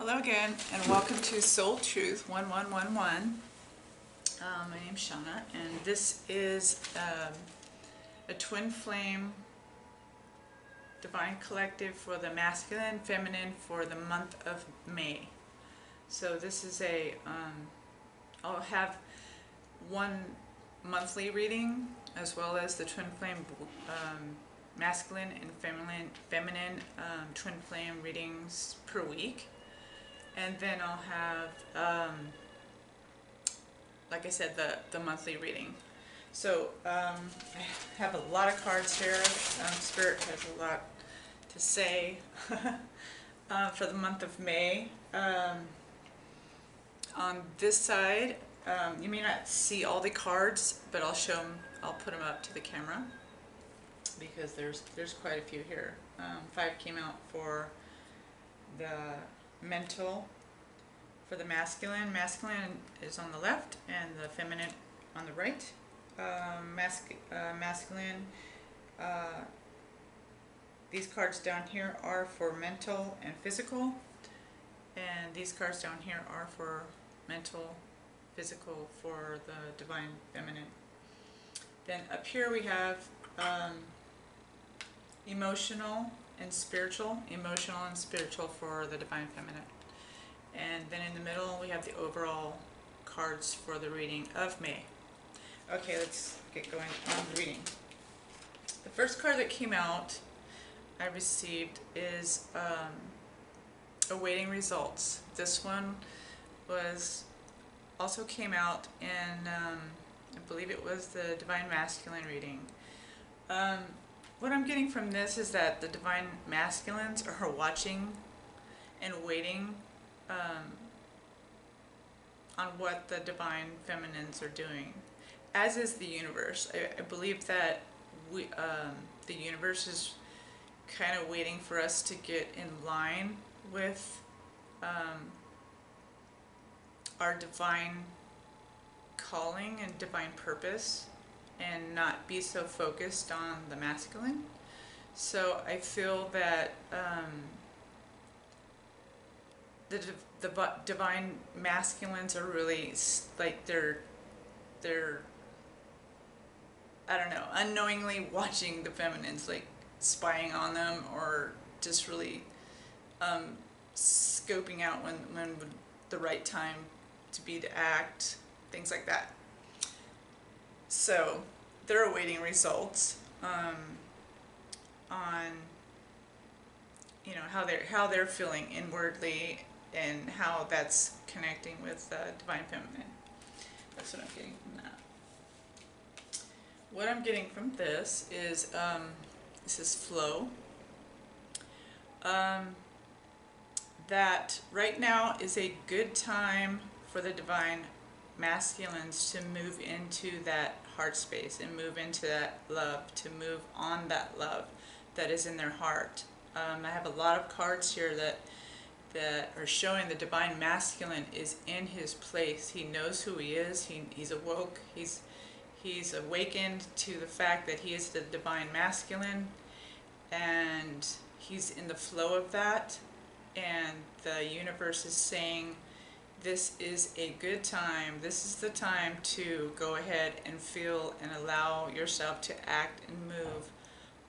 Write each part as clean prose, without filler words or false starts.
Hello again, and welcome to Soul Truth 1111. My name's Shauna, and this is a twin flame divine collective for the masculine, feminine for the month of May. So this is a, I'll have one monthly reading as well as the twin flame masculine and feminine twin flame readings per week. And then I'll have, like I said, the monthly reading. So I have a lot of cards here. Spirit has a lot to say for the month of May. On this side, you may not see all the cards, but I'll show them. I'll put them up to the camera because there's quite a few here. 5 came out for the mental, for the masculine. Masculine is on the left and the feminine on the right. Masculine, these cards down here are for mental and physical, and these cards down here are for mental, physical for the divine feminine. Then up here we have emotional and spiritual for the divine feminine. And then in the middle we have the overall cards for the reading of May. Okay, let's get going on the reading. The first card that came out I received is awaiting results. This one also came out in, I believe it was the divine masculine reading. What I'm getting from this is that the divine masculines are watching and waiting on what the divine feminines are doing, as is the universe. I believe that the universe is kind of waiting for us to get in line with our divine calling and divine purpose, and not be so focused on the masculine. So I feel that the divine masculines are really like they're I don't know, unknowingly watching the feminines, like spying on them, or just really scoping out when the right time to be to act, things like that. So they're awaiting results on how they're feeling inwardly and how that's connecting with divine feminine. That's what I'm getting from that. What I'm getting from this is flow. That right now is a good time for the divine masculines to move into that heart space and move into that love, to move on that love that is in their heart. I have a lot of cards here that are showing the divine masculine is in his place. He knows who he is. He's awoke. He's awakened to the fact that he is the divine masculine, and he's in the flow of that. And the universe is saying, this is a good time. This is the time to go ahead and feel and allow yourself to act and move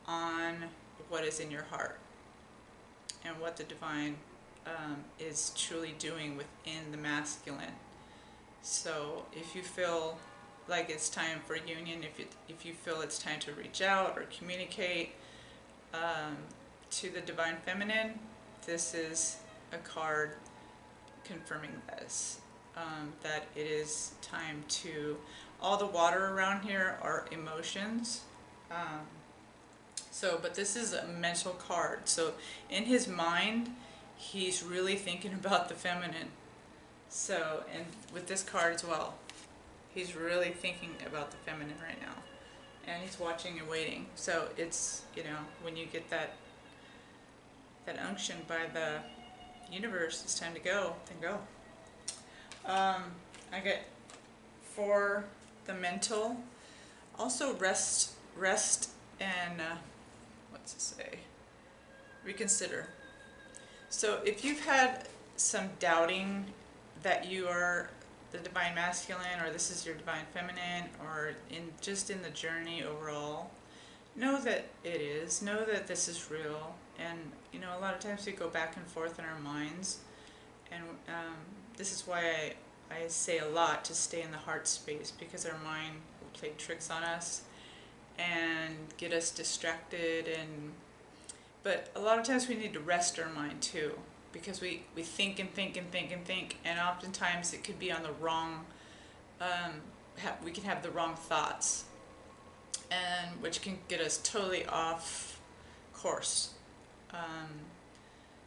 on what is in your heart and what the divine is truly doing within the masculine. So if you feel like it's time for union, if you feel it's time to reach out or communicate to the divine feminine, this is a card confirming this, that it is time to, all the water around here are emotions. But this is a mental card. So in his mind, he's really thinking about the feminine. So, and with this card as well, he's really thinking about the feminine right now. And he's watching and waiting. So it's, when you get that unction by the universe, it's time to go, then go. I get for the mental, also rest and what's it say? Reconsider. So if you've had some doubting that you are the divine masculine, or this is your divine feminine, or just in the journey overall, know that it is. Know that this is real. And you know, a lot of times we go back and forth in our minds, and this is why I say a lot to stay in the heart space, because our mind will play tricks on us and get us distracted. But a lot of times we need to rest our mind too, because we think and think and think and think, and oftentimes it could be on the wrong, we can have the wrong thoughts, and which can get us totally off course.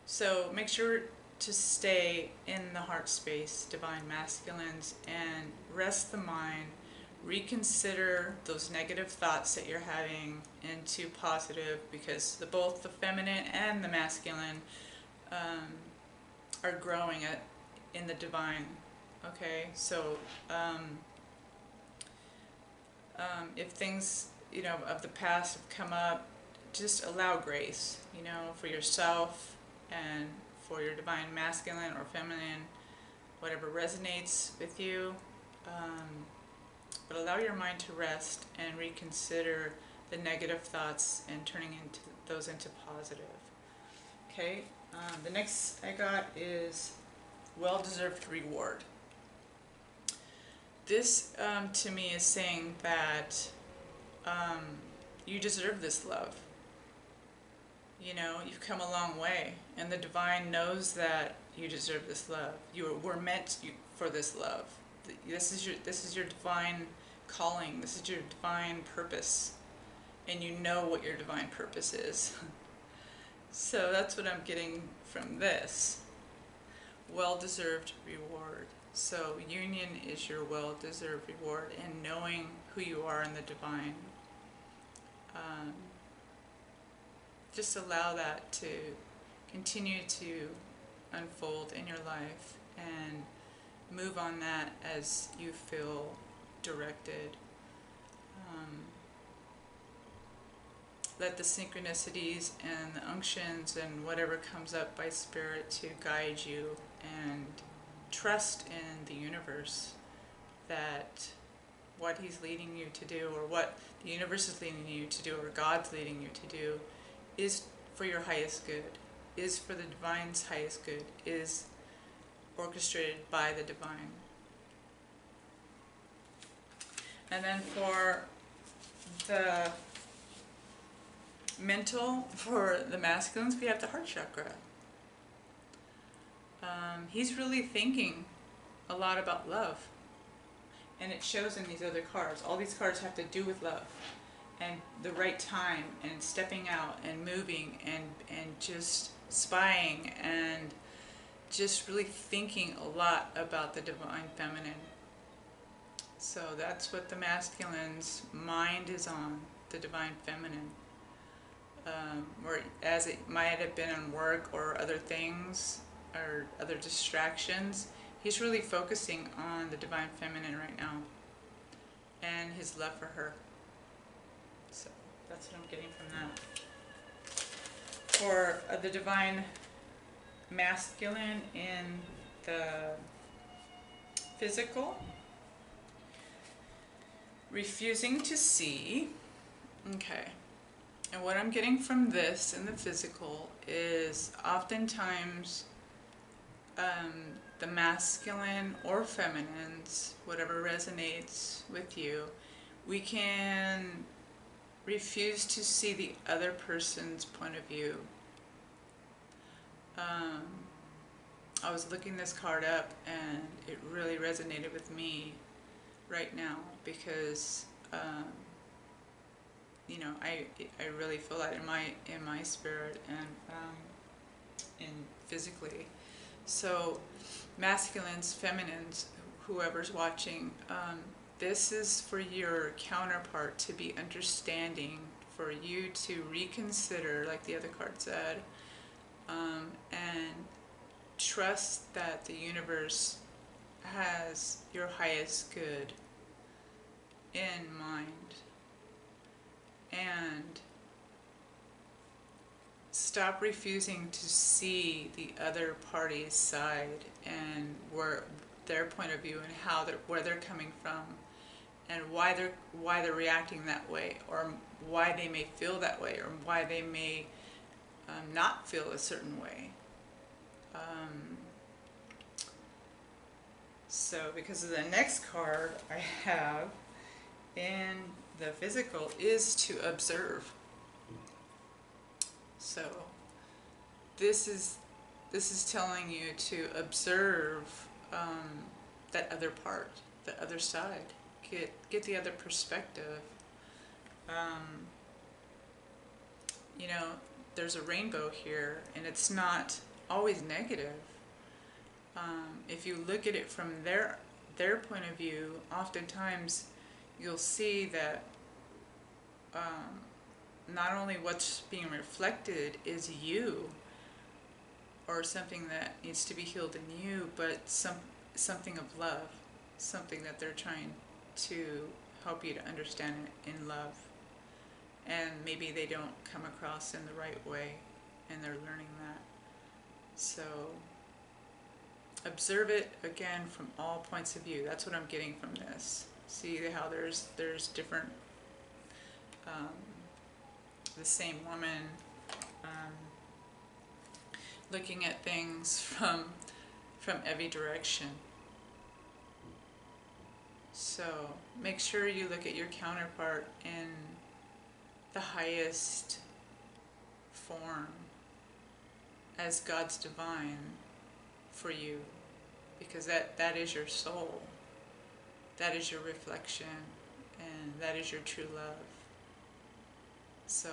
So make sure to stay in the heart space, divine masculines, and rest the mind. Reconsider those negative thoughts that you're having into positive, because both the feminine and the masculine are growing in the divine. Okay, so if things, you know, of the past have come up, just allow grace, you know, for yourself and for your divine masculine or feminine, whatever resonates with you. But allow your mind to rest and reconsider the negative thoughts and turning those into positive. Okay, the next I got is well-deserved reward. This to me is saying that you deserve this love. You know, you've come a long way, and the divine knows that you deserve this love. You were meant for this love. This is your divine calling. This is your divine purpose, and you know what your divine purpose is. So that's what I'm getting from this. Well-deserved reward. So union is your well-deserved reward, and knowing who you are in the divine. Just allow that to continue to unfold in your life, and move on that as you feel directed. Let the synchronicities and the unctions and whatever comes up by spirit to guide you, and trust in the universe that what he's leading you to do, or what the universe is leading you to do, or God's leading you to do, is for your highest good, is for the divine's highest good, is orchestrated by the divine. And then for the mental, for the masculines, we have the heart chakra. He's really thinking a lot about love, and it shows in these other cards. All these cards have to do with love, and the right time, and stepping out, and moving, and just spying, and just really thinking a lot about the divine feminine. So that's what the masculine's mind is on, the divine feminine. Or as it might have been on work or other things, or other distractions, he's really focusing on the divine feminine right now, and his love for her. So that's what I'm getting from that. For the divine masculine in the physical, refusing to see. Okay, and what I'm getting from this in the physical is oftentimes the masculine or feminines, whatever resonates with you, we can refuse to see the other person's point of view. I was looking this card up, and it really resonated with me right now, because you know, I really feel that in my spirit, and in physically. So masculines, feminines, whoever's watching, this is for your counterpart to be understanding, for you to reconsider, like the other card said, and trust that the universe has your highest good in mind, and stop refusing to see the other party's side and where their point of view and where they're coming from, and why they're reacting that way, or why they may feel that way, or why they may not feel a certain way. So because of the next card I have in the physical is to observe. So this is telling you to observe that other part, the other side. Get the other perspective. You know, there's a rainbow here, and it's not always negative. If you look at it from their point of view, oftentimes you'll see that not only what's being reflected is you, or something that needs to be healed in you, but something of love, something that they're trying to help you to understand it in love. And maybe they don't come across in the right way, and they're learning that. So observe it again from all points of view. That's what I'm getting from this. See how there's different, the same woman looking at things from every direction. So make sure you look at your counterpart in the highest form as God's divine for you, because that is your soul, that is your reflection, and that is your true love. So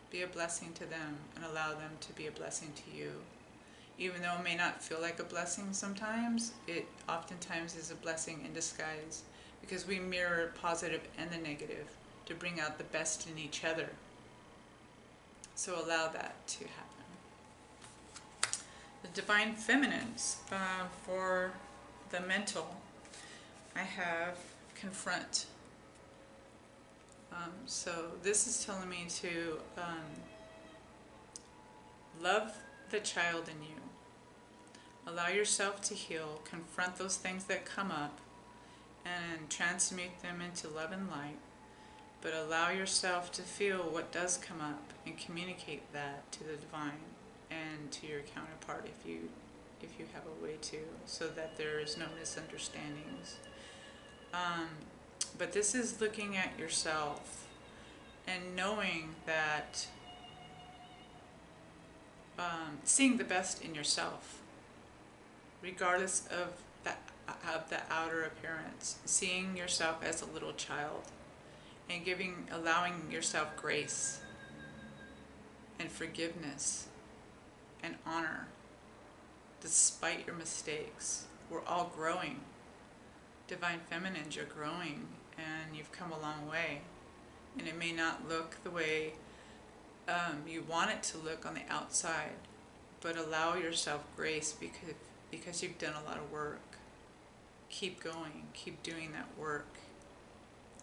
be a blessing to them and allow them to be a blessing to you. Even though it may not feel like a blessing sometimes, it oftentimes is a blessing in disguise, because we mirror positive and the negative to bring out the best in each other. So allow that to happen. The Divine Feminines, for the mental, I have confront. So this is telling me to love the child in you. Allow yourself to heal, confront those things that come up, and transmute them into love and light. But allow yourself to feel what does come up and communicate that to the divine and to your counterpart if you have a way to, so that there is no misunderstandings. But this is looking at yourself and knowing that, seeing the best in yourself, regardless of the outer appearance, seeing yourself as a little child, and allowing yourself grace and forgiveness and honor despite your mistakes. We're all growing. Divine Feminines, you're growing, and you've come a long way. And it may not look the way you want it to look on the outside, but allow yourself grace because you've done a lot of work. Keep going, keep doing that work,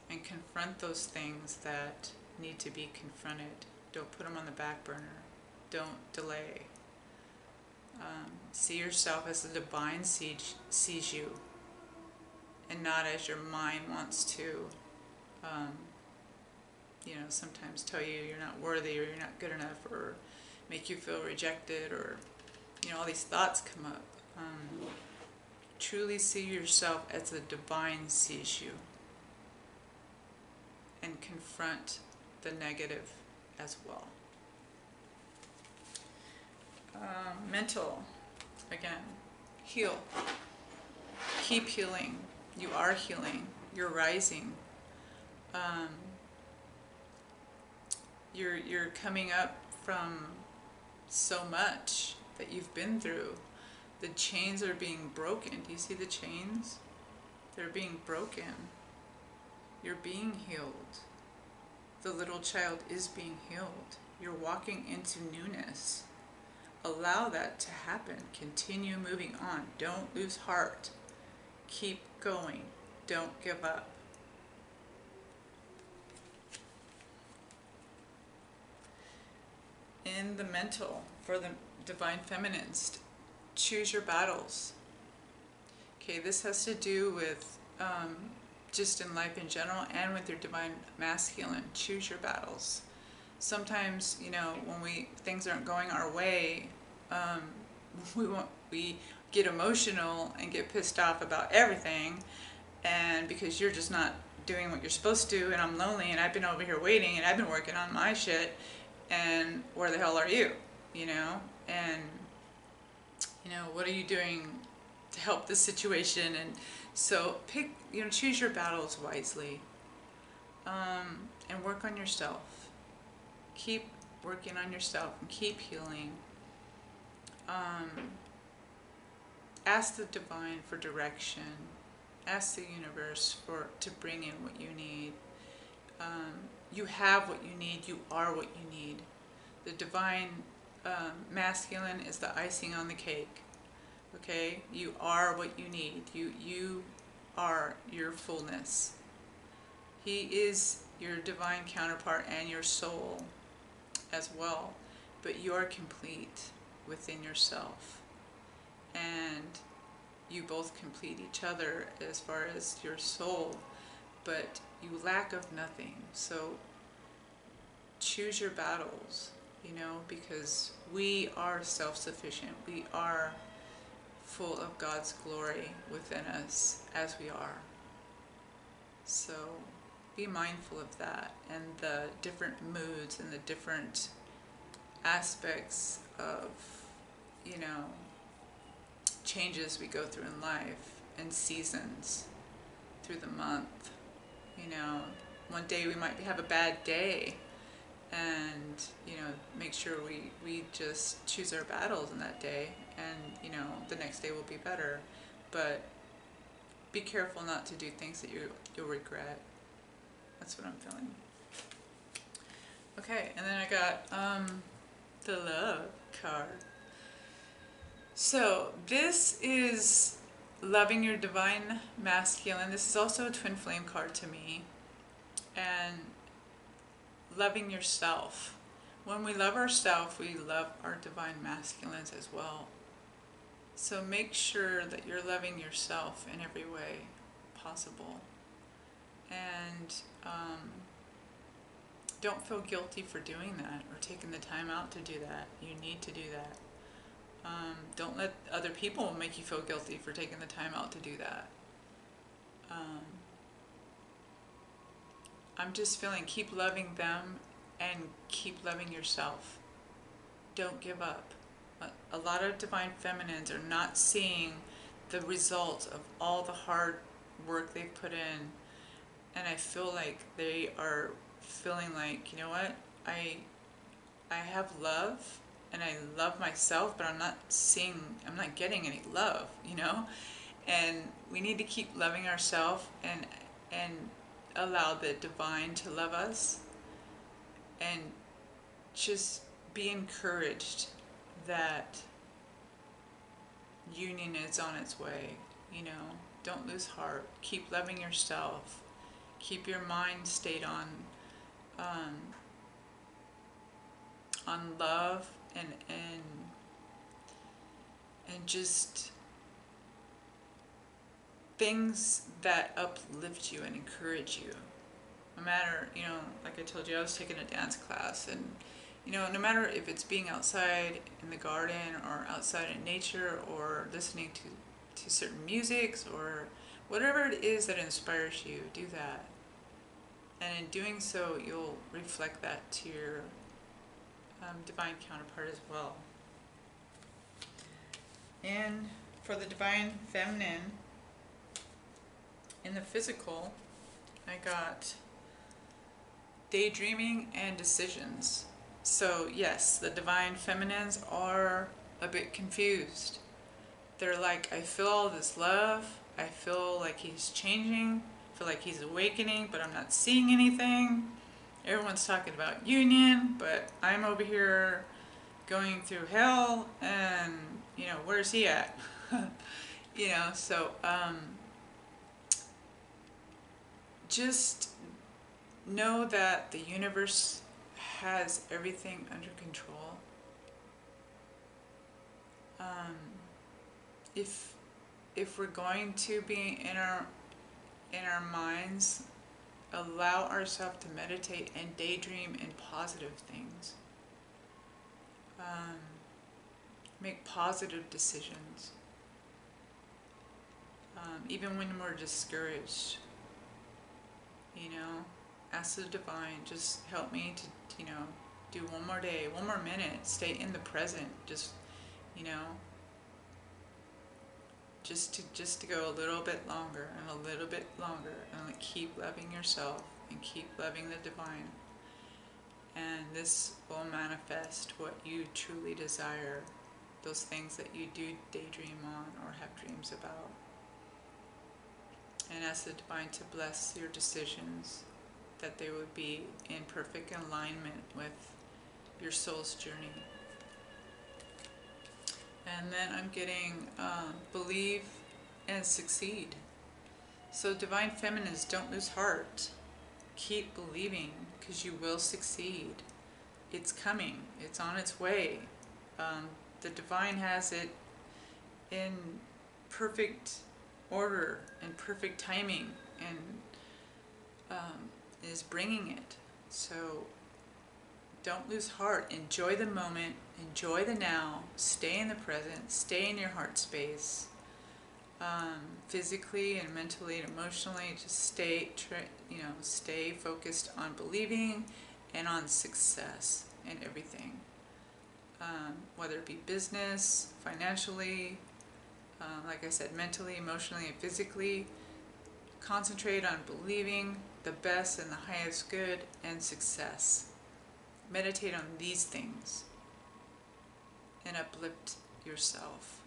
and confront those things that need to be confronted. Don't put them on the back burner. Don't delay. See yourself as the divine sees you, and not as your mind wants to, sometimes tell you you're not worthy, or you're not good enough, or make you feel rejected, or, all these thoughts come up. Truly see yourself as the divine sees you, and confront the negative as well. Mental, again, heal. Keep healing. You are healing. You're rising. You're coming up from so much that you've been through. The chains are being broken. Do you see the chains? They're being broken. You're being healed. The little child is being healed. You're walking into newness. Allow that to happen. Continue moving on. Don't lose heart. Keep going. Don't give up. In the mental, for the divine feminines, choose your battles. Okay, this has to do with just in life in general and with your divine masculine. Choose your battles. Sometimes, when things aren't going our way, we get emotional and get pissed off about everything, and because you're just not doing what you're supposed to, and I'm lonely, and I've been over here waiting, and I've been working on my shit, and where the hell are you? And what are you doing to help this situation? And so choose your battles wisely, and work on yourself. Keep working on yourself and keep healing. Ask the divine for direction. Ask the universe to bring in what you need. You have what you need. You are what you need. The divine masculine is the icing on the cake. Okay? You are what you need. You are your fullness. He is your divine counterpart and your soul as well. But you are complete within yourself. And you both complete each other as far as your soul, but you lack of nothing. So choose your battles, because we are self-sufficient. We are full of God's glory within us as we are. So be mindful of that and the different moods and the different aspects of, changes we go through in life and seasons through the month. One day we might have a bad day, and make sure we just choose our battles in that day, and the next day will be better. But be careful not to do things that you'll regret. That's what I'm feeling. Okay, and then I got the love card. So this is loving your divine masculine. This is also a twin flame card to me. And loving yourself. When we love ourselves, we love our divine masculines as well. So make sure that you're loving yourself in every way possible. And don't feel guilty for doing that or taking the time out to do that. You need to do that. Don't let other people make you feel guilty for taking the time out to do that. I'm just feeling keep loving them and keep loving yourself. Don't give up. A lot of divine feminines are not seeing the results of all the hard work they've put in. And I feel like they are feeling like, you know what, I have love and I love myself, but I'm not getting any love, and we need to keep loving ourselves and allow the divine to love us, and just be encouraged that union is on its way. Don't lose heart. Keep loving yourself. Keep your mind stayed on love and just things that uplift you and encourage you. No matter, like I told you, I was taking a dance class, and no matter if it's being outside in the garden or outside in nature or listening to certain musics or whatever it is that inspires you, do that. And in doing so, you'll reflect that to your divine counterpart as well. And for the divine feminine, in the physical, I got daydreaming and decisions. So yes, the divine feminines are a bit confused. They're like, I feel all this love, I feel like he's changing, I feel like he's awakening, but I'm not seeing anything. Everyone's talking about union, but I'm over here going through hell, and where's he at? So just know that the universe has everything under control, If we're going to be in our minds, allow ourselves to meditate and daydream in positive things. Make positive decisions. Even when we're discouraged, ask the divine, just help me to, do one more day, one more minute, stay in the present, just to go a little bit longer and a little bit longer, and keep loving yourself and keep loving the divine. And this will manifest what you truly desire, those things that you do daydream on or have dreams about. And ask the divine to bless your decisions, that they would be in perfect alignment with your soul's journey. And then I'm getting believe and succeed. So divine feminines, don't lose heart. Keep believing, because you will succeed. It's coming. It's on its way. The divine has it in perfect order and perfect timing, and is bringing it. So don't lose heart. Enjoy the moment. Enjoy the now. Stay in the present. Stay in your heart space. Physically and mentally and emotionally, just stay focused on believing and on success in everything. Whether it be business, financially, like I said, mentally, emotionally, and physically. Concentrate on believing the best and the highest good and success. Meditate on these things and uplift yourself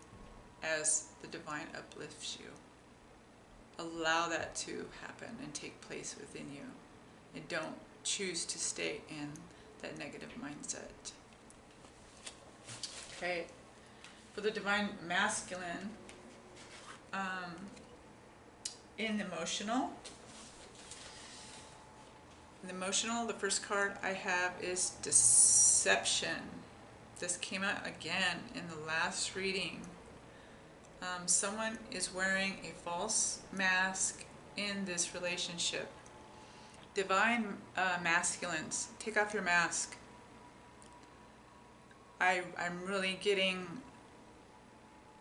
as the divine uplifts you. Allow that to happen and take place within you, and don't choose to stay in that negative mindset. Okay, for the divine masculine, in emotional, the first card I have is deception. This came out again in the last reading. Someone is wearing a false mask in this relationship. Divine masculines, take off your mask. I'm really getting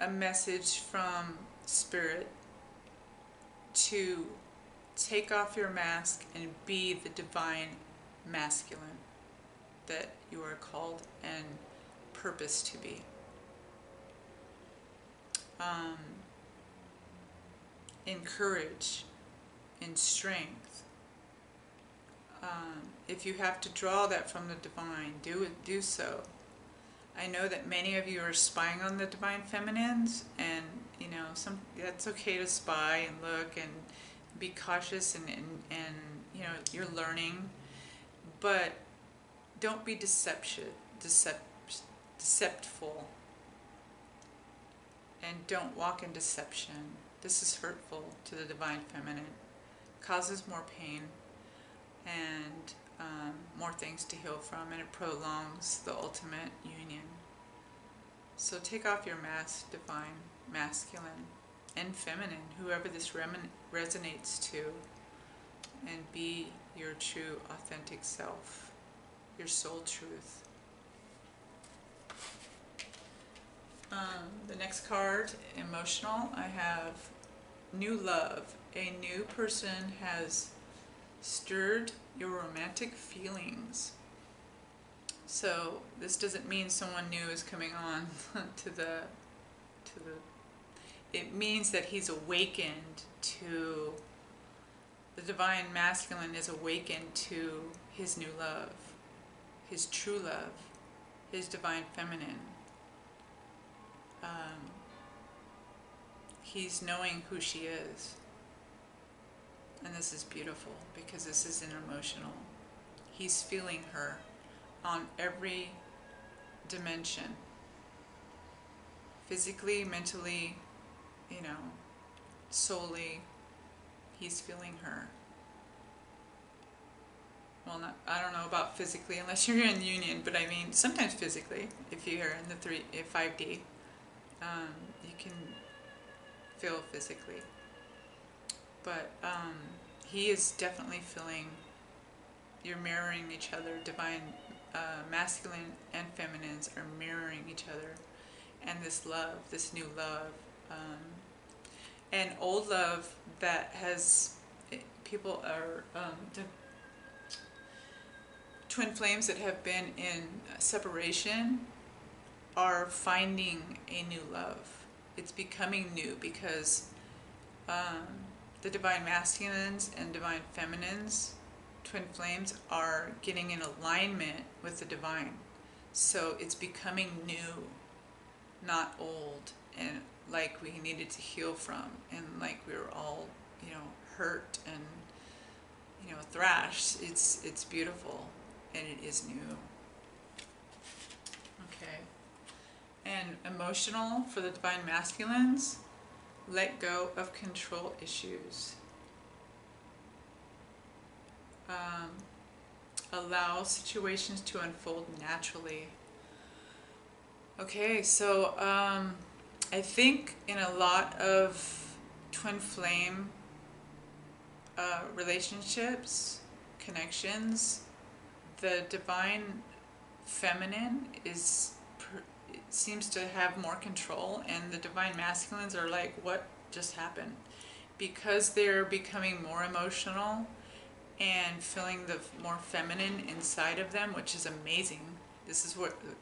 a message from Spirit to take off your mask and be the divine masculine that you are called and purposed to be. In courage, in strength. If you have to draw that from the divine, do so. I know that many of you are spying on the divine feminines, and that's okay to spy and look and be cautious, and you're learning, but don't be deceptful, and don't walk in deception. This is hurtful to the divine feminine, causes more pain and more things to heal from, and it prolongs the ultimate union. So take off your mask, divine masculine and feminine, whoever this resonates to, and be your true authentic self, your soul truth. The next card, emotional, I have new love. A new person has stirred your romantic feelings. So this doesn't mean someone new is coming on it means that he's awakened to, the divine masculine is awakened to his new love, his true love, his divine feminine. He's knowing who she is. And this is beautiful, because this is an emotional. He's feeling her on every dimension. Physically, mentally, soully, he's feeling her. Well, I don't know about physically, unless you're in union, but I mean, sometimes physically, if you're in the 5D. you can feel physically. But he is definitely feeling, you're mirroring each other. Divine masculine and feminines are mirroring each other. And this love, this new love, and old love that has, people are, twin flames that have been in separation are finding a new love. It's becoming new because the divine masculines and divine feminines, twin flames, are getting in alignment with the divine. So it's becoming new, not old, and like we needed to heal from, and like we were all, hurt and, thrashed. It's beautiful, and it is new. Okay. And emotional for the divine masculines, let go of control issues. Allow situations to unfold naturally. Okay, so I think in a lot of twin flame relationships, connections, the divine feminine seems to have more control, and the divine masculines are like, what just happened? Because they're becoming more emotional and feeling the more feminine inside of them, which is amazing. This is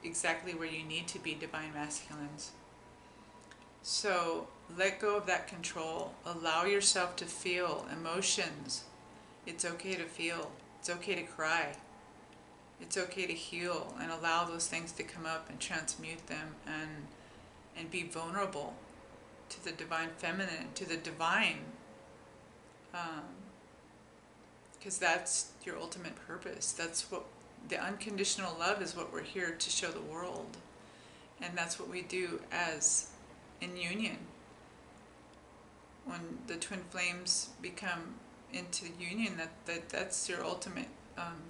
exactly where you need to be, divine masculines. So let go of that control. Allow yourself to feel emotions. It's okay to feel. It's okay to cry. It's okay to heal, and allow those things to come up and transmute them, and be vulnerable to the divine feminine, to the divine, because that's your ultimate purpose. That's what the unconditional love is, what we're here to show the world, and that's what we do as in union. When the twin flames become into union, that's your ultimate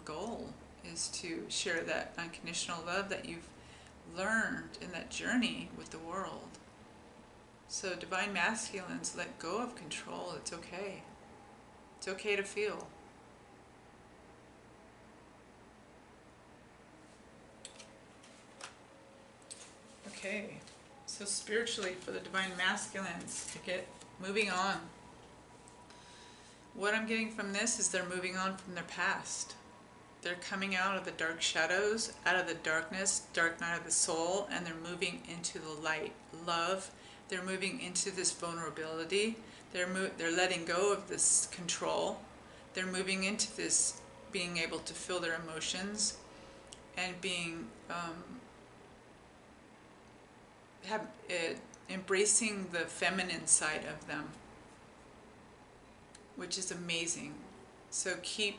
goal, is to share that unconditional love that you've learned in that journey with the world. So divine masculines, let go of control. It's okay. It's okay to feel. Okay, so spiritually for the divine masculines, to get moving on. What I'm getting from this is they're moving on from their past. They're coming out of the dark shadows, out of the darkness, dark night of the soul, and they're moving into the light, love. They're moving into this vulnerability. They're letting go of this control. They're moving into this being able to feel their emotions, and being embracing the feminine side of them, which is amazing. So keep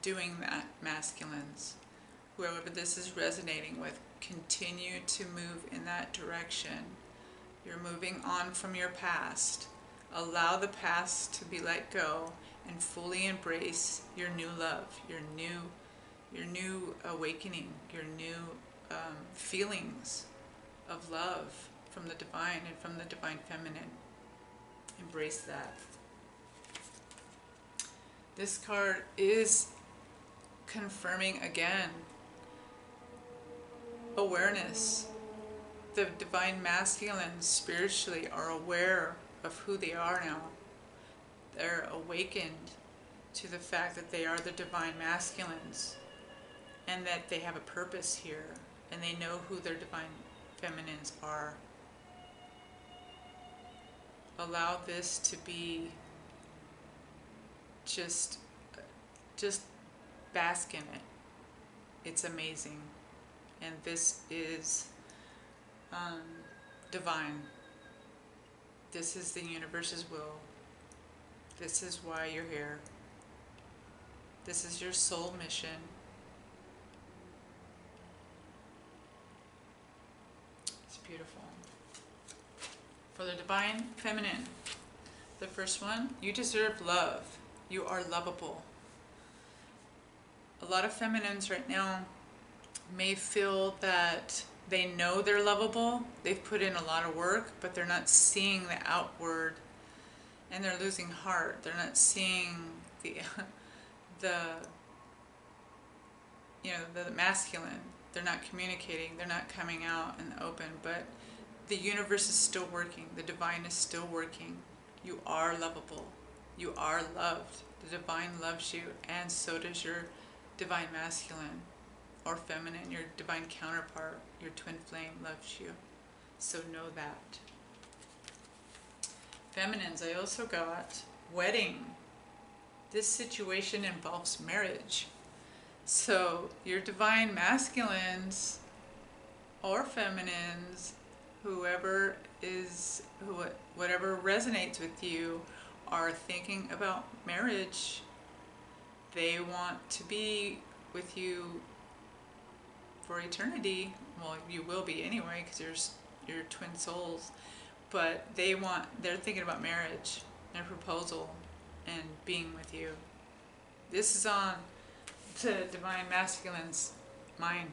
doing that, masculines. Whoever this is resonating with, continue to move in that direction. You're moving on from your past. Allow the past to be let go, and fully embrace your new love, your new awakening, your new feelings of love from the divine and from the divine feminine. Embrace that. This card is confirming again awareness. The divine masculines spiritually are aware of who they are now. They're awakened to the fact that they are the divine masculines, and that they have a purpose here, and they know who their divine feminines are. Allow this to be just bask in it. It's amazing. And this is divine. This is the universe's will. This is why you're here. This is your soul mission. It's beautiful. For the divine feminine, the first one, you deserve love. You are lovable. A lot of feminines right now may feel that They know they're lovable. They've put in a lot of work, but they're not seeing the outward, and they're losing heart. They're not seeing the the the masculine. They're not communicating. They're not coming out in the open, but the universe is still working. The divine is still working. You are lovable. You are loved. The divine loves you, and so does your divine masculine or feminine. Your divine counterpart, your twin flame, loves you. So know that. Feminines, I also got wedding. This situation involves marriage. So your divine masculines or feminines, whatever resonates with you, are thinking about marriage. They want to be with you for eternity. Well, you will be anyway, because you're twin souls. But they're thinking about marriage, their proposal, and being with you. This is on the divine masculine's mind,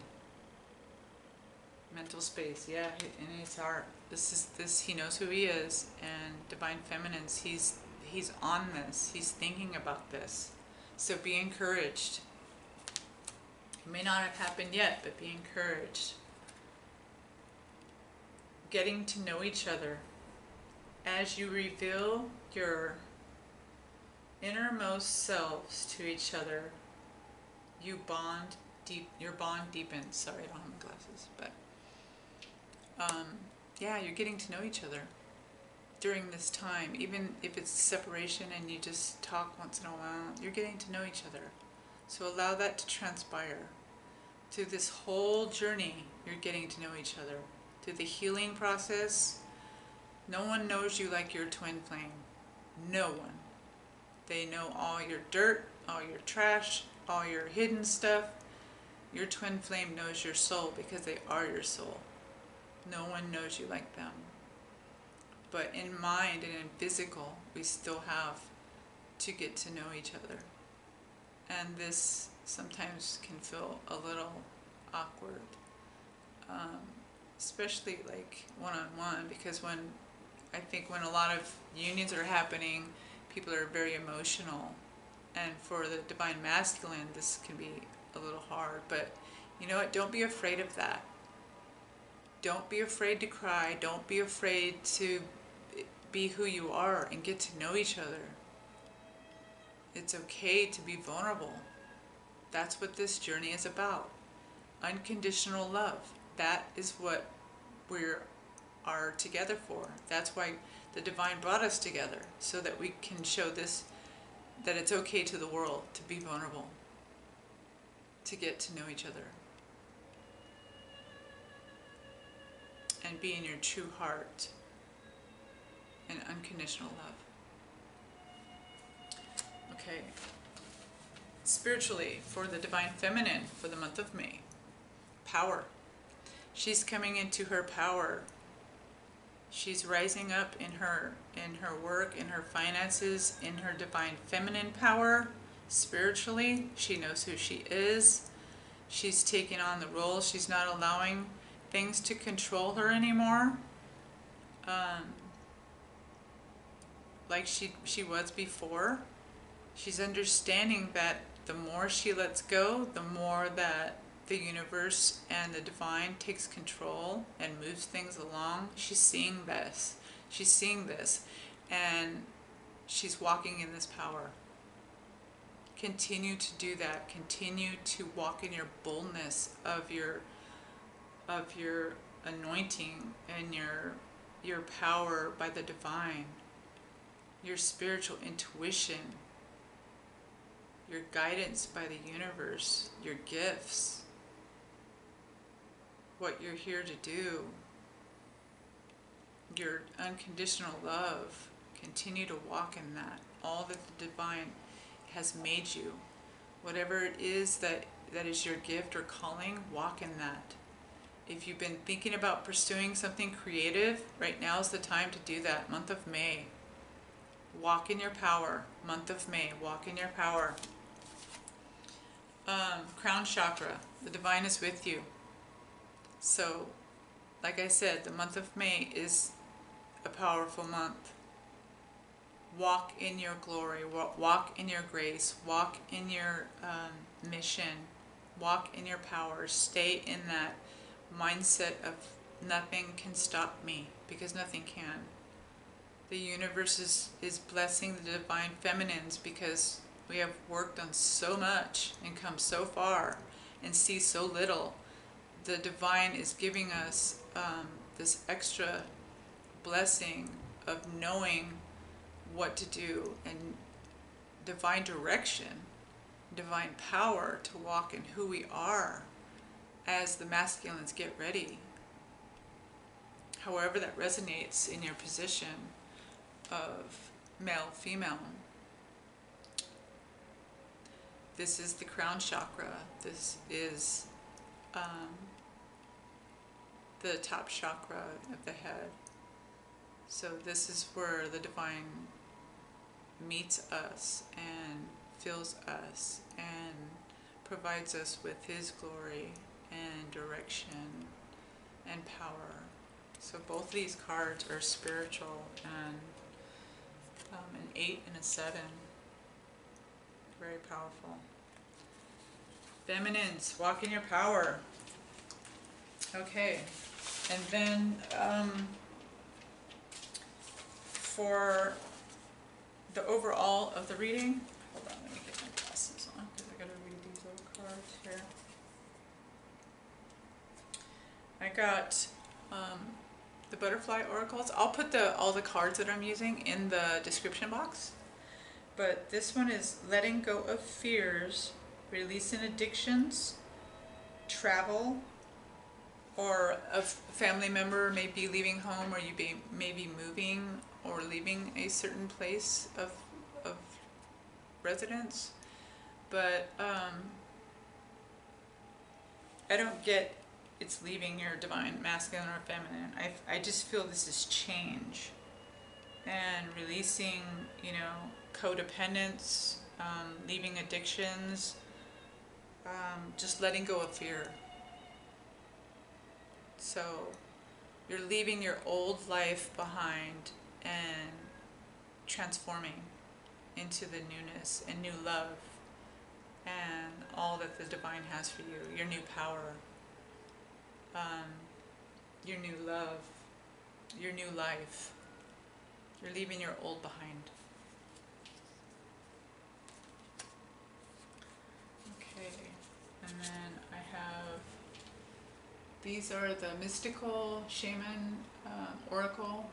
mental space. Yeah, in his heart. He knows who he is. And divine feminines, he's on this. He's thinking about this. So be encouraged. It may not have happened yet, but be encouraged. Getting to know each other. As you reveal your innermost selves to each other, your bond deepens. Sorry, I don't have my glasses, but yeah, you're getting to know each other during this time. Even if it's separation and you just talk once in a while, you're getting to know each other. So allow that to transpire. Through this whole journey, you're getting to know each other. Through the healing process, no one knows you like your twin flame. No one. They know all your dirt, all your trash, all your hidden stuff. Your twin flame knows your soul because they are your soul. No one knows you like them. But in mind and in physical, we still have to get to know each other. And this sometimes can feel a little awkward, especially like one-on-one, because when a lot of unions are happening, people are very emotional. And for the divine masculine, this can be a little hard. But you know what? Don't be afraid of that. Don't be afraid to cry. Don't be afraid to be who you are and get to know each other. It's okay to be vulnerable. That's what this journey is about. Unconditional love. That is what we are together for. That's why the divine brought us together, so that we can show this, that it's okay to the world to be vulnerable, to get to know each other, and be in your true heart and unconditional love. Okay. Spiritually, for the divine feminine, for the month of May, power. She's coming into her power. She's rising up in her work, in her finances, in her divine feminine power. Spiritually, she knows who she is. She's taking on the role. She's not allowing things to control her anymore, like she was before. She's understanding that the more she lets go, the more that the universe and the divine takes control and moves things along. She's seeing this. She's seeing this, and she's walking in this power. Continue to do that. Continue to walk in your boldness of your anointing and your power by the divine, your spiritual intuition, your guidance by the universe, your gifts, what you're here to do, your unconditional love. Continue to walk in that. All that the divine has made you. Whatever it is that is your gift or calling, walk in that. If you've been thinking about pursuing something creative, right now is the time to do that. Month of May. Walk in your power. Month of May. Walk in your power. Crown chakra. The divine is with you. So like I said, the month of May is a powerful month. Walk in your glory, walk in your grace, walk in your mission, walk in your power. Stay in that mindset of nothing can stop me, because nothing can. The universe is blessing the divine feminines because we have worked on so much and come so far and see so little. The divine is giving us this extra blessing of knowing what to do, and divine direction, divine power to walk in who we are as the masculines get ready. However that resonates in your position of male, female. This is the crown chakra. This is the top chakra of the head. So this is where the divine meets us and fills us and provides us with his glory and direction and power. So both of these cards are spiritual, and an 8 and a 7. Very powerful. Feminines, walk in your power. Okay, and then for the overall of the reading, hold on, let me get my glasses on because I gotta read these little cards here. I got the butterfly oracles. I'll put all the cards that I'm using in the description box. But this one is letting go of fears, releasing addictions, travel, or a family member may be leaving home, or you may be moving or leaving a certain place of residence. But I don't get it's leaving your divine masculine or feminine. I just feel this is change and releasing, codependence, leaving addictions, just letting go of fear. So you're leaving your old life behind and transforming into the newness and new love and all that the divine has for you, your new power, your new love, your new life. You're leaving your old behind. Okay, and then I have, these are the mystical shaman oracle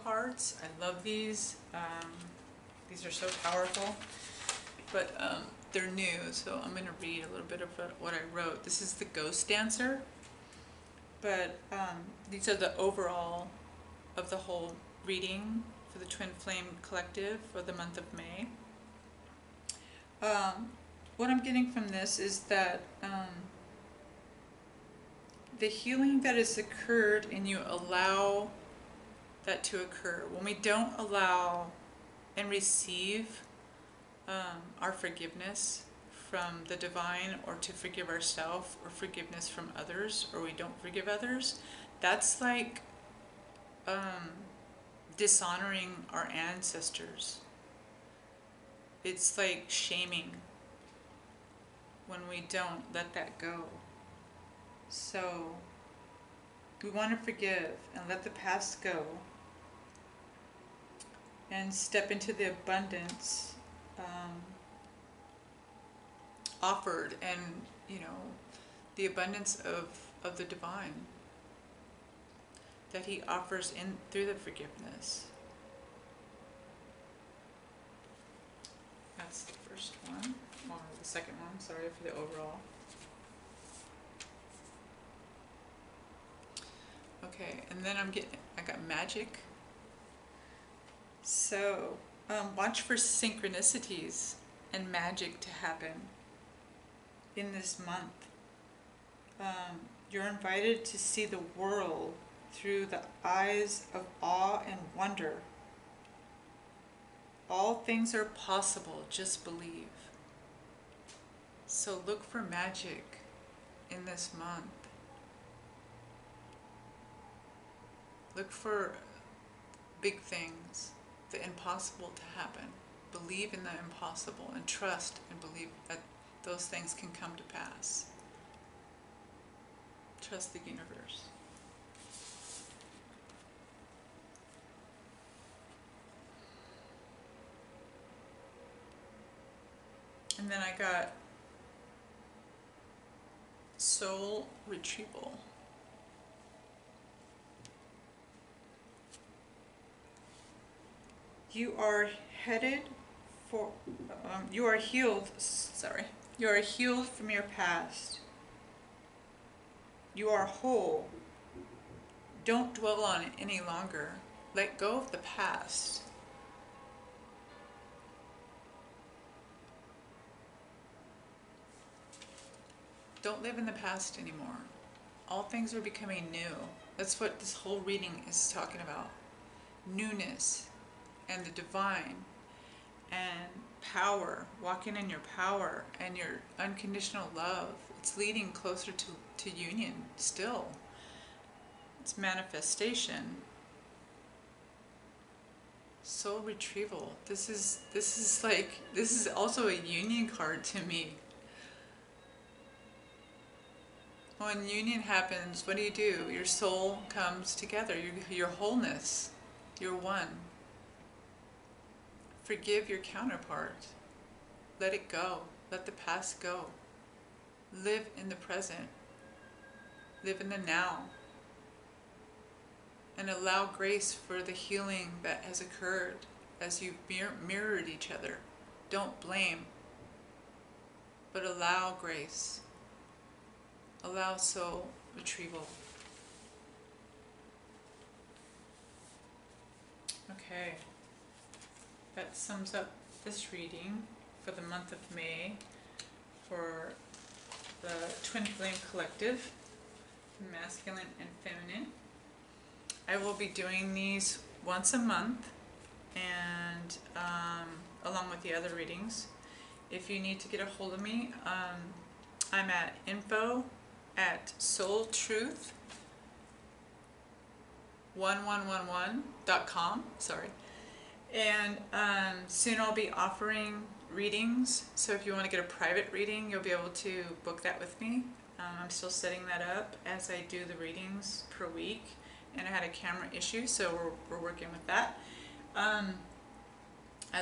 cards. I love these. These are so powerful, but they're new, so I'm going to read a little bit of what I wrote. This is the Ghost Dancer, but these are the overall of the whole reading for the Twin Flame Collective for the month of May. What I'm getting from this is that the healing that has occurred and you allow that to occur. When we don't allow and receive our forgiveness from the divine, or to forgive ourselves, or forgiveness from others, or we don't forgive others, that's like dishonoring our ancestors. It's like shaming when we don't let that go. So we want to forgive and let the past go and step into the abundance offered, and the abundance of the divine that he offers in through the forgiveness. That's the first one, or the second one, sorry, for the overall. Okay, and then I got magic. So watch for synchronicities and magic to happen in this month. You're invited to see the world through the eyes of awe and wonder. All things are possible, just believe. So look for magic in this month. Look for big things, the impossible to happen. Believe in the impossible and trust and believe that those things can come to pass. Trust the universe. And then I got soul retrieval. You are headed for, you are healed, you are healed from your past. You are whole. Don't dwell on it any longer. Let go of the past. Don't live in the past anymore. All things are becoming new. That's what this whole reading is talking about. Newness and the divine and power, walking in your power and your unconditional love. It's leading closer to union still. It's manifestation. Soul retrieval. This is also a union card to me. When union happens, what do? Your soul comes together, your wholeness, you're one. Forgive your counterpart. Let it go. Let the past go. Live in the present. Live in the now. And allow grace for the healing that has occurred as you've mirrored each other. Don't blame, but allow grace. Allow soul retrieval. Okay, that sums up this reading for the month of May for the Twin Flame Collective, masculine and feminine. I will be doing these once a month, and along with the other readings. If you need to get a hold of me, I'm at info@soultruth1111.com, and soon I'll be offering readings, so if you want to get a private reading, you'll be able to book that with me. I'm still setting that up as I do the readings per week, and I had a camera issue, so we're working with that. I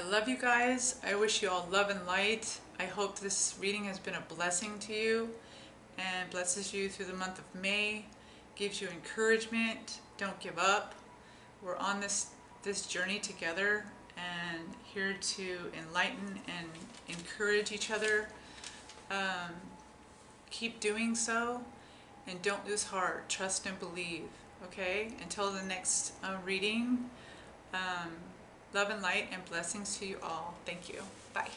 love you guys. I wish you all love and light. I hope this reading has been a blessing to you and blesses you through the month of May, gives you encouragement. Don't give up. We're on this journey together and here to enlighten and encourage each other. Keep doing so and don't lose heart. Trust and believe. Okay? Until the next reading, love and light and blessings to you all. Thank you. Bye.